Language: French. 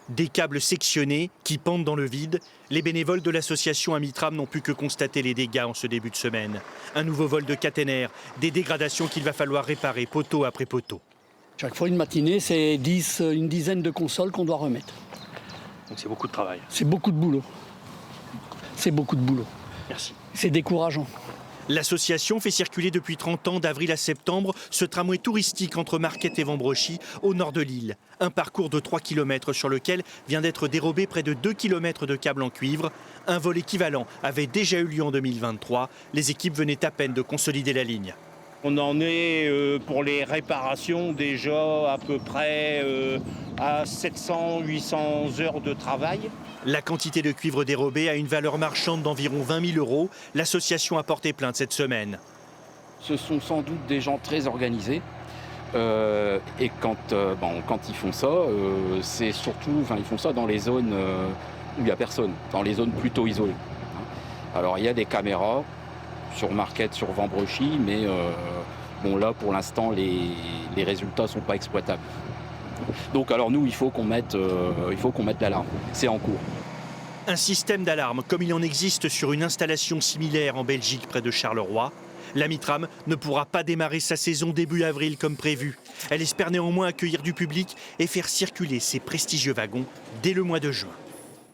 Des câbles sectionnés qui pendent dans le vide. Les bénévoles de l'association Amitram n'ont pu que constater les dégâts en ce début de semaine. Un nouveau vol de caténaire, des dégradations qu'il va falloir réparer poteau après poteau. Chaque fois, une matinée, c'est une dizaine de consoles qu'on doit remettre. Donc c'est beaucoup de travail. C'est beaucoup de boulot. C'est beaucoup de boulot. Merci. C'est décourageant. L'association fait circuler depuis 30 ans, d'avril à septembre, ce tramway touristique entre Marquette et Vambrechy, au nord de l'île. Un parcours de 3 km sur lequel vient d'être dérobé près de 2 km de câbles en cuivre. Un vol équivalent avait déjà eu lieu en 2023. Les équipes venaient à peine de consolider la ligne. On en est pour les réparations déjà à peu près à 700-800 heures de travail. La quantité de cuivre dérobé a une valeur marchande d'environ 20 000 €. L'association a porté plainte cette semaine. Ce sont sans doute des gens très organisés. Et quand ils font ça, c'est surtout, ils font ça dans les zones où il n'y a personne, dans les zones plutôt isolées. Alors il y a des caméras sur Marquette, sur Vambrechy, mais là pour l'instant les résultats ne sont pas exploitables. Donc alors nous il faut qu'on mette l'alarme, c'est en cours. Un système d'alarme comme il en existe sur une installation similaire en Belgique près de Charleroi. L'Amitram ne pourra pas démarrer sa saison début avril comme prévu. Elle espère néanmoins accueillir du public et faire circuler ses prestigieux wagons dès le mois de juin.